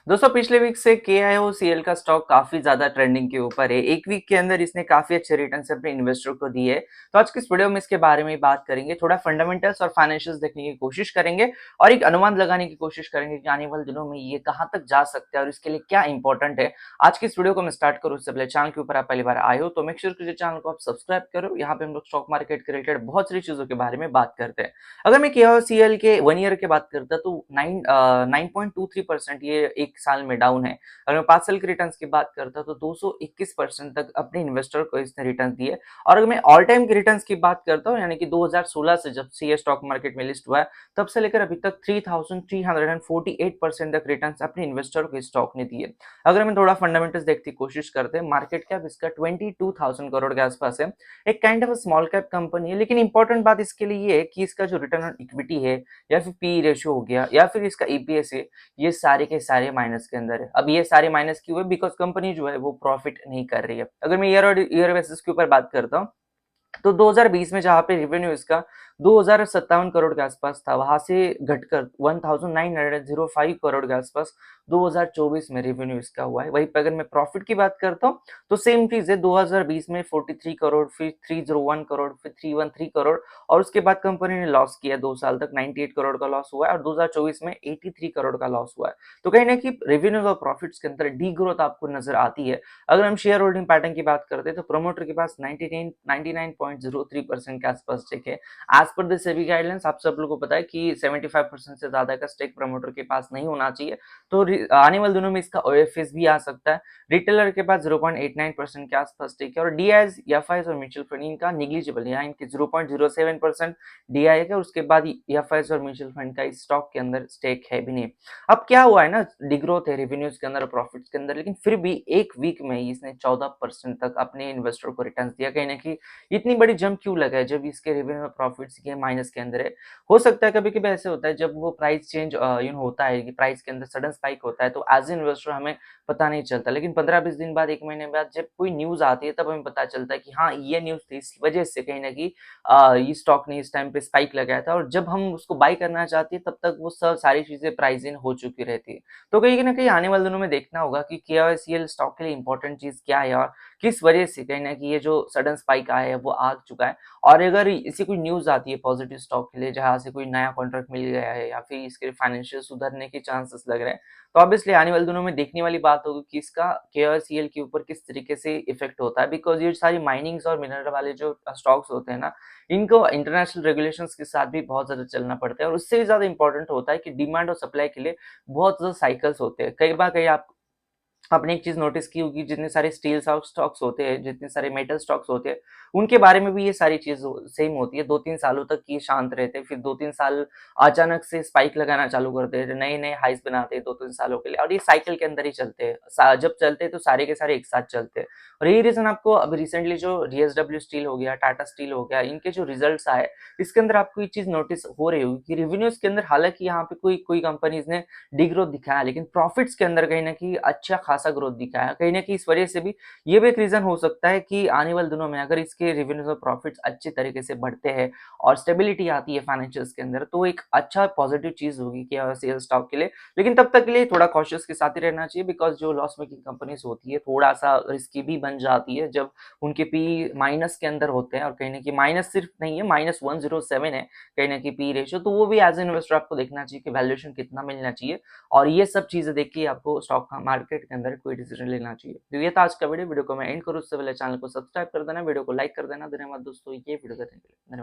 दोस्तों पिछले वीक से KIOCL का स्टॉक काफी ज्यादा ट्रेंडिंग के ऊपर है। एक वीक के अंदर इसने काफी अच्छे रिटर्न्स अपने इन्वेस्टर को दिए। तो आज की इस वीडियो में इसके बारे में ही बात करेंगे, थोड़ा फंडामेंटल्स और फाइनेंशियल्स देखने की कोशिश करेंगे और एक अनुमान लगाने की कोशिश करेंगे कि आने वाले दिनों में ये कहाँ तक जा सकता है और इसके लिए क्या इंपॉर्टेंट है। आज की इस वीडियो को मैं स्टार्ट करूँ उससे पहले चैनल के ऊपर आप पहली बार आए हो तो मेक श्योर कीजिए चैनल को आप सब्सक्राइब करो। यहाँ पे हम लोग स्टॉक मार्केट के रिलेटेड बहुत सारी चीजों के बारे में बात करते हैं। अगर मैं KIOCL के 1 ईयर की बात करता तो 9.23% ये एक साल में डाउन है। अगर मैं 5 साल के रिटर्न्स की बात करता तो 221% तक अपने इन्वेस्टर को इसने रिटर्न दिए। और अगर मैं ऑल टाइम के रिटर्न्स की बात करता हूँ, यानी कि 2016 से जब से ये स्टॉक मार्केट में लिस्ट हुआ है तब से लेकर अभी तक 3348% तक रिटर्न्स अपने इन्वेस्टर को स्टॉक ने दिए। अगर मैं थोड़ा फंडामेंटल्स देखने की कोशिश करते हैं, मार्केट कैप इसका 22,000 करोड़ के आसपास है। एक kind of small cap company है, लेकिन इंपॉर्टेंट बात इसके लिए ये है कि इसका जो रिटर्न ऑन इक्विटी है या फिर पी रेशियो हो गया या फिर इसका ईपीएस है, ये सारे के सारे माइनस के अंदर है। अब ये सारे माइनस क्यों है? बिकॉज कंपनी जो है वो प्रॉफिट नहीं कर रही है। अगर मैं ईयर और ईयर बेसिस के ऊपर बात करता हूँ तो 2020 में जहां पे रेवेन्यू इसका 2057 करोड़ के आसपास था, वहां से घटकर 1905 करोड़ के आसपास 2024 में रेवेन्यू इसका हुआ है। वहीं पे अगर मैं प्रॉफिट की बात करता हूँ तो सेम चीज है, 2020 में 43 करोड़, फिर 301 करोड़, फिर 313 करोड़ और उसके बाद कंपनी ने लॉस किया। 2 साल तक 98 करोड़ का लॉस हुआ है और 2024 में 83 करोड़ का लॉस हुआ है। तो कहीं ना कहीं रेवेन्यू और प्रॉफिट्स के अंदर डी ग्रोथ आपको नजर आती है। अगर हम शेयर होल्डिंग पैटर्न की बात करते हैं तो प्रोमोटर के पास 99.03% के आसपास स्टेक है। As per the SEBI guidelines आप सब लोगों को पता है कि 75% से ज्यादा का स्टेक प्रमोटर के पास नहीं होना चाहिए। तो आने वाले दिनों में इसका ओएफएस भी आ सकता है। रिटेलर के पास 0.89% के आसपास स्टेक है और डीआईज, एफआईज और म्यूचुअल फंड इनका निग्लिजिबल है, इनके 0.07% डीआई है। उसके बाद एफआईज और म्यूचुअल फंड का इस स्टॉक के अंदर स्टेक है भी नहीं। अब क्या हुआ है ना, डिग्रोथ है रेवेन्यूज के अंदर, प्रॉफिट्स के अंदर, लेकिन फिर भी एक वीक में ही इसने 14% तक अपने इन्वेस्टर को रिटर्न दिया। कहीं ना कहीं इतनी बड़ी जंप क्यों लगा है जब इसके रेवेन्यू और प्रॉफिट्स के माइनस के अंदर है? हो सकता है कभी कभी ऐसे होता है जब वो प्राइस चेंज होता है कि प्राइस के अंदर सडन स्पाइक होता है तो एज इन्वेस्टर हमें पता नहीं चलता, लेकिन 15-20 दिन बाद, 1 महीने बाद जब कोई न्यूज आती है तब हमें पता चलता है कि हाँ ये न्यूज थी, इस वजह से कहीं ना कहीं ये स्टॉक ने इस टाइम पे स्पाइक लगाया था। और जब हम उसको बाई करना चाहते हैं तब तक वो सब सारी चीजें प्राइस इन हो चुकी रहती है। तो कहीं ना कहीं आने वाले दिनों में देखना होगा कि KIOCL स्टॉक के लिए इंपॉर्टेंट चीज क्या है और किस वजह से कहीं ना कहीं ये जो सडन स्पाइक आया है वो आ चुका है। और अगर इसी कोई न्यूज आती है पॉजिटिव स्टॉक के लिए, जहां से कोई नया कॉन्ट्रैक्ट मिल गया है या फिर इसके फाइनेंशियल सुधरने के चांसेस लग रहे हैं, तो ऑब्वियसली आने वाले दिनों में देखने वाली बात होगी कि इसका KIOCL के ऊपर किस तरीके से इफेक्ट होता है। बिकॉज ये सारी माइनिंग्स और मिनरल वाले जो स्टॉक्स होते हैं ना, इनको इंटरनेशनल रेगुलेशंस के साथ भी बहुत ज्यादा चलना पड़ता है और उससे भी ज्यादा इंपॉर्टेंट होता है कि डिमांड और सप्लाई के लिए बहुत ज्यादा साइकिल्स होते हैं। कई बार कहीं आप आपने एक चीज नोटिस की होगी, जितने सारे स्टील स्टॉक्स होते हैं, जितने सारे मेटल स्टॉक्स होते हैं, उनके बारे में भी ये सारी चीज सेम होती है। 2-3 सालों तक ये शांत रहते हैं, फिर 2-3 साल अचानक से स्पाइक लगाना चालू करते हैं, नए नए हाइस बनाते हैं 2-3 सालों के लिए और ये साइकिल के अंदर ही चलते हैं। जब चलते हैं तो सारे के सारे एक साथ चलते हैं। और यही रीजन आपको अब रिसेंटली जो DSW स्टील हो गया, टाटा स्टील हो गया, इनके जो रिजल्ट आए, इसके अंदर आपको ये चीज नोटिस हो रही होगी कि रेवेन्यूज के अंदर हालांकि यहाँ पे कोई कोई कंपनीज ने डिग्रोथ दिखाया, लेकिन प्रॉफिट्स के अंदर कहीं ना कहीं अच्छा खासा ग्रोथ दिखाया। कहीं ना कहीं इस वजह से भी ये भी एक रीजन हो सकता है कि आने वाले दिनों में अगर इसके रेवेन्यूज और प्रॉफिट्स अच्छे तरीके से बढ़ते हैं और स्टेबिलिटी आती है फाइनेंशियल्स के अंदर, तो एक अच्छा पॉजिटिव चीज होगी कि सेल स्टॉक के लिए। लेकिन तब तक के लिए थोड़ा कॉशियस के साथ ही रहना चाहिए, बिकॉज जो लॉस मेकिंग कंपनीज होती है थोड़ा सा रिस्की भी बन जाती है जब उनके पी माइनस के अंदर होते हैं। और कहीं ना कहीं माइनस सिर्फ नहीं है, -107 है कहीं ना कहीं पी रेशियो। तो वो भी एज ए इन्वेस्टर आपको देखना चाहिए कि वैल्यूएशन कितना मिलना चाहिए और ये सब चीजें देख के आपको स्टॉक मार्केट के अंदर कोई डिसीजन लेना चाहिए। तो ये था आज का वीडियो को मैं एंड करूँ उससे पहले चैनल को सब्सक्राइब कर देना, वीडियो को लाइक कर देना। धन्यवाद दोस्तों ये वीडियो देखने के लिए। धन्यवाद।